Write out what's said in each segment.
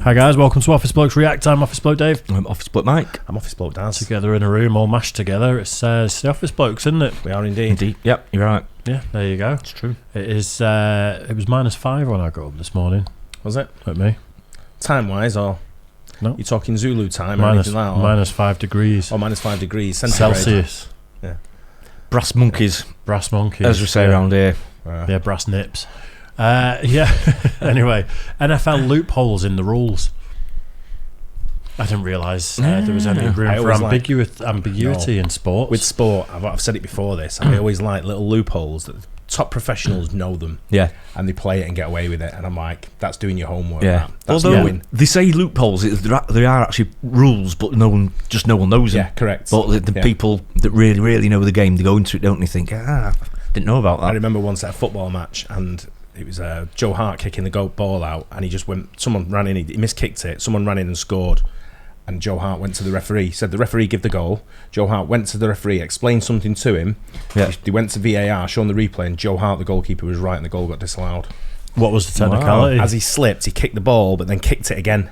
Hi guys, welcome to Office Blokes React. I'm Office Bloke Dave. I'm Office Bloke Mike. I'm Office Bloke Dan. Together in a room, all mashed together. It's the Office Blokes, isn't it? We are indeed. Yep, you're right. Yeah, there you go. It's true. It is. It was -5 when I got up this morning. Was it? At me. Time-wise, or No. you talking Zulu time or anything like that? -5 degrees. Or -5 degrees centigrade. Celsius. Yeah. Brass monkeys, Brass monkeys. as we say around here. Yeah, brass nips. Yeah. Anyway, NFL loopholes in the rules. I didn't realise there was any room for ambiguity in sports. With sport, I've said it before this, I always like little loopholes that the top professionals know them. Yeah. And they play it and get away with it. And I'm like, that's doing your homework. Yeah. That's Although knowing. they say loopholes, there are actually rules, but no one knows them. Yeah, correct. But the people that really, really know the game, they go into it, don't they? Think, didn't know about that. I remember once at a football match, and it was Joe Hart kicking the ball out, and he just went. Someone ran in, he miskicked it. Someone ran in and scored, and Joe Hart went to the referee. Said the referee give the goal. Joe Hart went to the referee, explained something to him. Yeah. They went to VAR, shown the replay, and Joe Hart, the goalkeeper, was right, and the goal got disallowed. What was the technicality? As he slipped, he kicked the ball, but then kicked it again.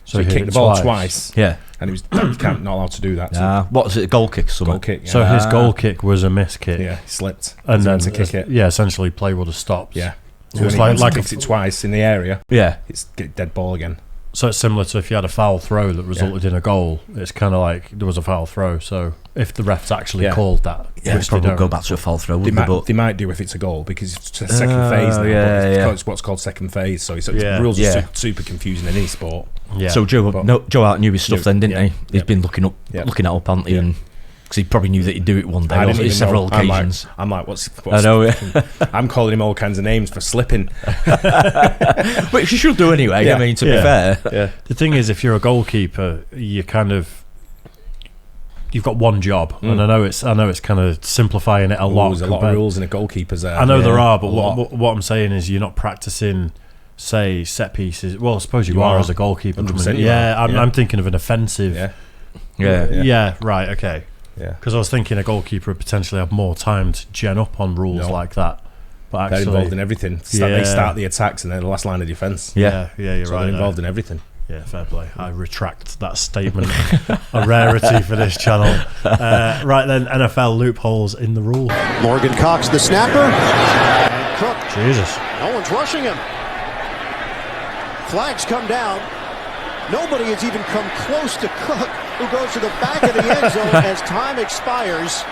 So he hit kicked it the ball twice. twice. Yeah. And he was not allowed to do that. So What was it? A goal kick or something? goal kick. Yeah. So his goal kick was a miss kick. Yeah, he slipped. And He then went to kick it. Yeah, essentially play would have stopped. Yeah. So So it's when like he kicks it twice in the area, Yeah. it's dead ball again. So it's similar to if you had a foul throw that resulted in a goal. It's kind of like there was a foul throw. So if the refs actually called that, Yeah, which they probably don't. go back to a foul throw, They wouldn't they? But might do if it's a goal because it's a second phase now. yeah, but yeah. It's what's called second phase. So Yeah. the rules Yeah. are super confusing in any sport. Yeah. So Joe Hart knew his stuff then, didn't he? He's Yeah. been looking it up, hasn't he? Yeah. And because he probably knew that he'd do it one day. I didn't on even several know. occasions. I'm like, what's I know. Yeah. I'm calling him all kinds of names for slipping. Which you should do anyway. Yeah. I mean, to Yeah. be fair. Yeah. The thing is, if you're a goalkeeper, you've got one job, and I know it's kind of simplifying it a lot. There's a lot of rules in a goalkeeper's. I know there are, but a lot. what I'm saying is you're not practicing, say, set pieces. Well, I suppose you are as a goalkeeper. 100% you Yeah, are. I'm thinking of an offensive. Yeah. Yeah, right, okay. Yeah. Because I was thinking a goalkeeper would potentially have more time to gen up on rules like that. But They're actually, involved in everything. They start the attacks and then the last line of defence. yeah, you're So right. they're involved there. in everything. Yeah, fair play. I retract that statement. A rarity for this channel. Right then, NFL loopholes in the rule. Morgan Cox, the snapper. And Cook. Jesus. No one's rushing him. Flags come down. Nobody has even come close to Cook, who goes to the back of the end zone as time expires.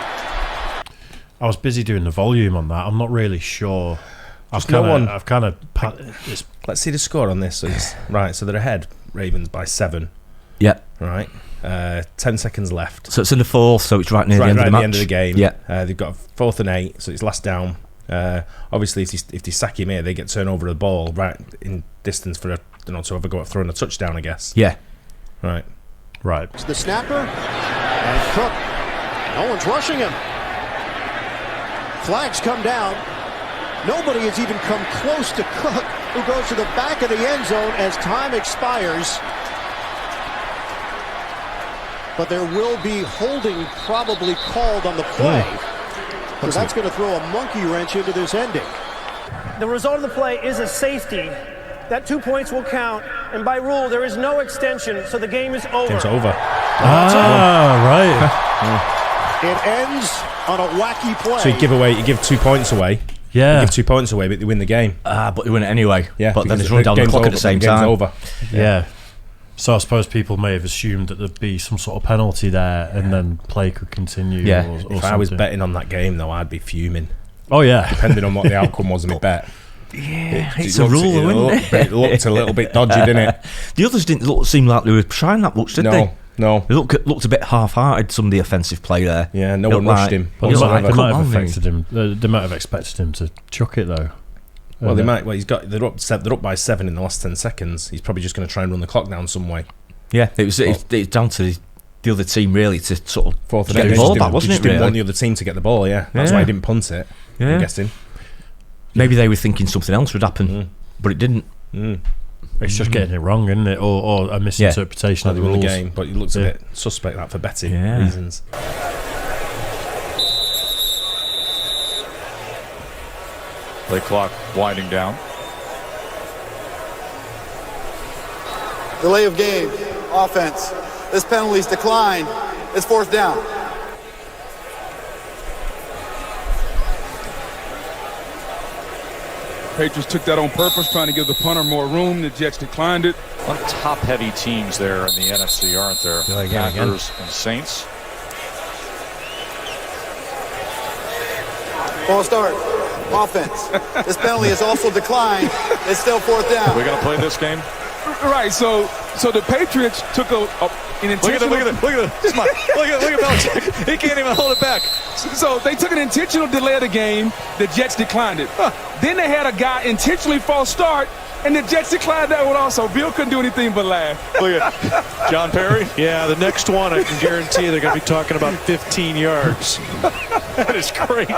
I was busy doing the volume on that. I'm not really sure. I've Let's see see the score on this. So right, so they're ahead, Ravens, by 7. Yeah. Right. 10 seconds left. So it's in the fourth, so it's right near the end of the match. Right at the end of the game. Yeah. They've got 4th and 8, so it's last down. Obviously, if they sack him here, they get turned over the ball right in distance for to have a go at throwing a touchdown, I guess. Yeah. Right. It's the snapper. And Cook. No one's rushing him. Flags come down. Nobody has even come close to Cook, who goes to the back of the end zone as time expires. But there will be holding probably called on the play. So that's going to throw a monkey wrench into this ending. The result of the play is a safety. That 2 points will count, and by rule, there is no extension, so the game is over. Game's over. right. It ends on a wacky play. So you give 2 points away. Yeah. You give 2 points away, but they win the game. But they win it anyway. Yeah. But then because it's run down the game's clock over, at the same game's time. over. Yeah. So I suppose people may have assumed that there'd be some sort of penalty there, and then play could continue. Yeah. Or If I was something. betting on that game, though, I'd be fuming. Oh yeah. Depending on what the outcome was of my bet. Yeah, it's a rule, isn't it? It looked a little bit dodgy, didn't it? The others didn't seem like they were trying that much, did they? No. They looked a bit half-hearted, some of the offensive play there. Yeah, no It one looked rushed like- him. But They it looked might, like, they might come have on, affected him. They might have expected him to chuck it though. Well, they might. Well, they're up by 7 in the last 10 seconds. He's probably just going to try and run the clock down some way. Yeah, it was down to the other team really to sort of 4th and get 8. the ball back, He wasn't just it? didn't want Really? the other team to get the ball. Yeah, that's Yeah. why he didn't punt it. Yeah. I'm guessing. Maybe they were thinking something else would happen, but it didn't. It's just getting it wrong, isn't it? Or a misinterpretation of They the won rules. the game, but he looks a bit suspect that for betting reasons. Play clock winding down. Delay of game, offense. This penalty's declined. It's 4th down. Patriots took that on purpose, trying to give the punter more room. The Jets declined it. A lot of top-heavy teams there in the NFC, aren't there? Packers and Saints. False start. Offense. This penalty is also declined. It's still 4th down. We're going to play this game? Right, so the Patriots took an intentional... Look at Belichick. He can't even hold it back. So they took an intentional delay of the game. The Jets declined it. Then they had a guy intentionally false start, and the Jets declined that one also. Bill couldn't do anything but laugh. Look at John Perry. Yeah, the next one, I can guarantee they're going to be talking about 15 yards. That is great.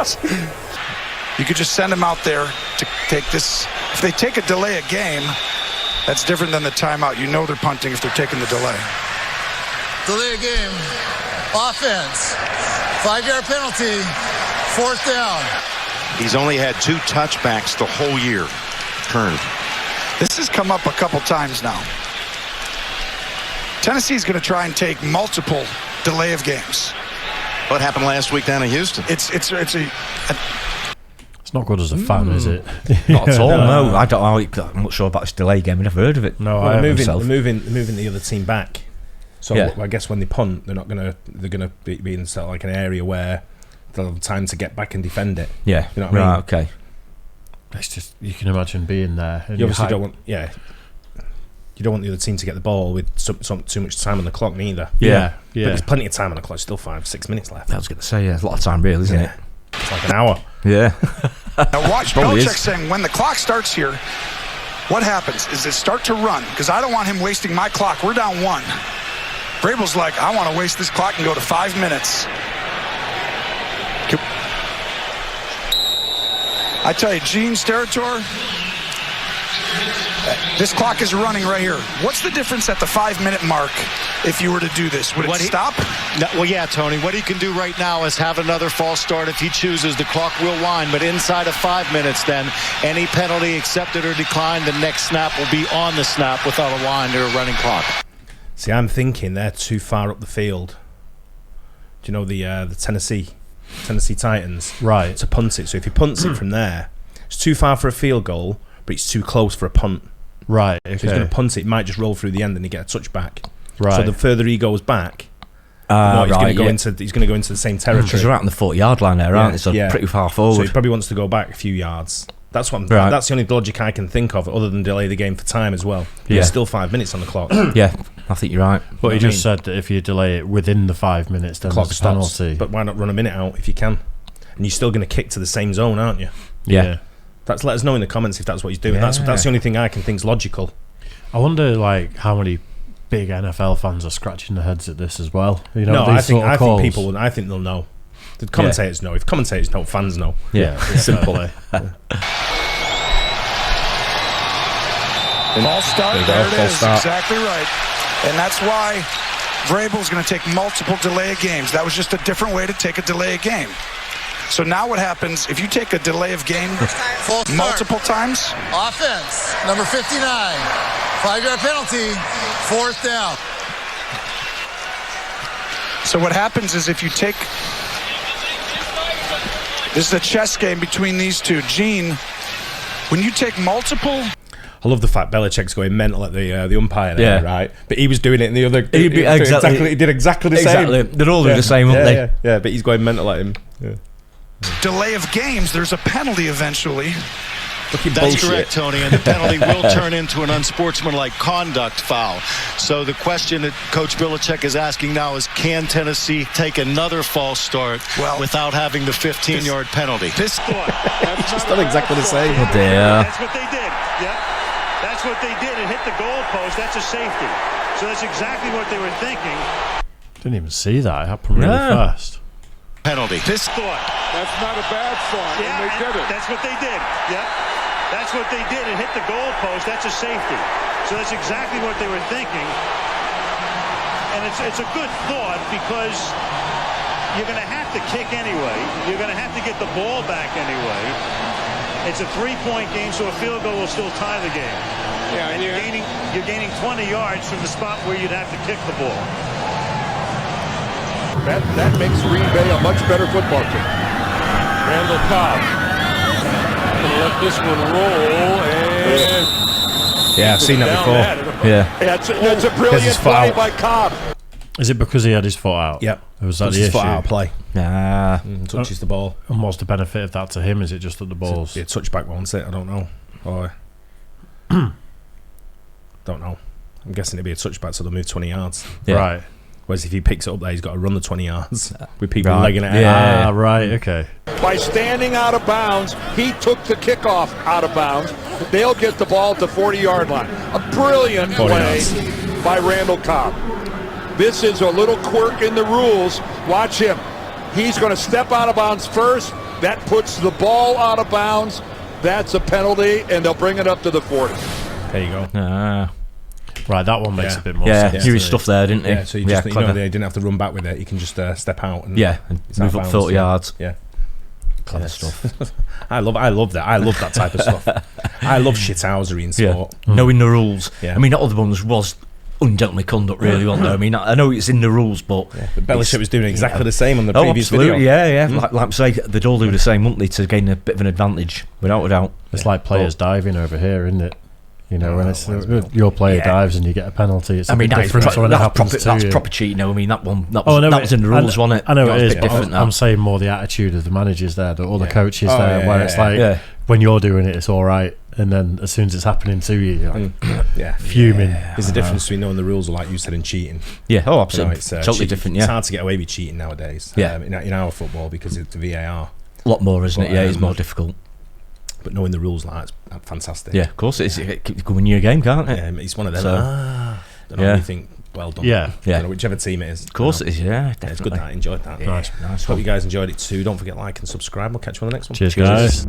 You could just send them out there to take this. If they take a delay a game, that's different than the timeout. You know they're punting if they're taking the delay. Delay of game, offense. 5-yard penalty, 4th down. He's only had 2 touchbacks the whole year. Kern. This has come up a couple times now. Tennessee's going to try and take multiple delay of games. What happened last week down in Houston? It's not good as a fan, is it? Not at all. No, I don't. I'm not sure about this delay game. I've never heard of it. No, well, I they're moving the other team back. So Yeah. I guess when they punt, they're gonna be in sort of like an area where they'll have time to get back and defend it. Yeah, you know what I mean? Right, okay. It's just, you can imagine being there. And You obviously don't want, you don't want the other team to get the ball with too much time on the clock neither. Yeah. But there's plenty of time on the clock. Still 5-6 minutes left. I was going to say, there's a lot of time, really, isn't it? It's like an hour. Yeah. Now watch Probably Belichick is. saying when the clock starts here, what happens is it start to run because I don't want him wasting my clock. We're down 1. Vrabel's like, I want to waste this clock and go to 5 minutes. I tell you, Gene Steratore, this clock is running right here. What's the difference at the 5-minute mark if you were to do this? Would it stop? No, well, yeah, Tony. What he can do right now is have another false start if he chooses. The clock will wind, but inside of 5 minutes, then any penalty accepted or declined, the next snap will be on the snap without a wind or a running clock. See, I'm thinking they're too far up the field. Do you know the Tennessee Titans? Right. To punt it. So if he punts it from there, it's too far for a field goal, but it's too close for a punt. Right. So he's going to punt it. It might just roll through the end and he get a touchback. Right. So the further he goes back, he's going to go into the same territory. Because they're out on the 40-yard line there, aren't they? So pretty far forward. So he probably wants to go back a few yards. That's what. That's the only logic I can think of, other than delay the game for time as well. There's still 5 minutes on the clock. Yeah, I think you're right. But he just said that if you delay it within the 5 minutes, then clock there's a stops. penalty. But why not run a minute out if you can? And you're still going to kick to the same zone, aren't you? Yeah. Let us know in the comments if that's what he's doing. That's the only thing I can think is logical. I wonder, how many big NFL fans are scratching their heads at this as well. You know, I think people will. I think they'll know. The commentators know. If commentators know, fans know. Yeah. Simple. False start. There it is. Exactly right. And that's why Vrabel's going to take multiple delay of games. That was just a different way to take a delay of game. So now what happens if you take a delay of game multiple times? Offense, number 59. 5-yard penalty, 4th down. So what happens is if you take... This is a chess game between these two. Gene, when you take multiple... I love the fact Belichick's going mental at the umpire there, right? But he was doing it in the other... He did exactly the same. They're all doing the same, aren't they? Yeah, but he's going mental at him. Yeah. Delay of games, there's a penalty eventually. That's correct, Tony, and the penalty will turn into an unsportsmanlike conduct foul. So the question that Coach Belichick is asking now is, can Tennessee take another false start without having the 15-yard penalty? It's not exactly the same. Oh dear. That's what they did. Yep. That's what they did. It hit the goalpost. That's a safety. So that's exactly what they were thinking. Didn't even see that. It happened really fast. Penalty. This thought. That's not a bad thought, and they did it. That's what they did. Yep. That's what they did. It hit the goalpost. That's a safety. So that's exactly what they were thinking. And it's a good thought because you're going to have to kick anyway. You're going to have to get the ball back anyway. It's a 3-point game, so a field goal will still tie the game. and you're gaining 20 yards from the spot where you'd have to kick the ball. That makes Green Bay a much better football team. Randall Cobb gonna let this one roll, and yeah, I've seen that before. Yeah, that's a brilliant play by Cobb. Is it because he had his foot out? Yep. Or was that Puts the his issue? foot out of play. Nah. Touches the ball. And what's the benefit of that to him? Is it just that the ball's... It's a touchback, won't it? I don't know. Or don't know. I'm guessing it'd be a touchback, so they'll move 20 yards. Yeah. Right. Whereas if he picks it up there, he's got to run the 20 yards with people legging it out. Yeah, right, okay. By standing out of bounds, he took the kickoff out of bounds. They'll get the ball at the 40-yard line. A brilliant play by Randall Cobb. This is a little quirk in the rules. Watch him. He's going to step out of bounds first. That puts the ball out of bounds. That's a penalty, and they'll bring it up to the 40. There you go. Right, that one makes a bit more sense. Knew his stuff there, didn't he? Yeah, so you just you know, they didn't have to run back with it. You can just step out and and move up 30 yards. Yeah, clever stuff. I love that. I love that type of stuff. I love shithousery in sport. Knowing the rules. Yeah. I mean, that other one was ungentlemanly conduct, really, wasn't there? I mean, I know it's in the rules, but Belichick was doing exactly the same on the previous video. Yeah. Like I say, they'd all do the same, wouldn't they, to gain a bit of an advantage, without a doubt. It's like players diving over here, isn't it? You know, when it's your player dives and you get a penalty, it's a bit different when it happens to you. That's proper cheating. No, I mean, that was in the rules, wasn't it? I know it is, but different I'm saying more the attitude of the managers there, or the coaches there, where it's like when you're doing it, it's all right, and then as soon as it's happening to you, you're like, fuming. There's a difference between knowing the rules, like you said, and cheating. Yeah, absolutely. It's totally different. It's hard to get away with cheating nowadays. In our football because it's the VAR. A lot more, isn't it? Yeah, it's more difficult. But knowing the rules like that's fantastic. Yeah, of course it is. It keeps going your game, can't it? Yeah, it's one of them. So, you think, well done. Yeah. You know, whichever team it is. Of course it is, definitely. It's good that I enjoyed that. Nice. Hope you guys enjoyed it too. Don't forget to like and subscribe. We'll catch you on the next one. Cheers. Guys.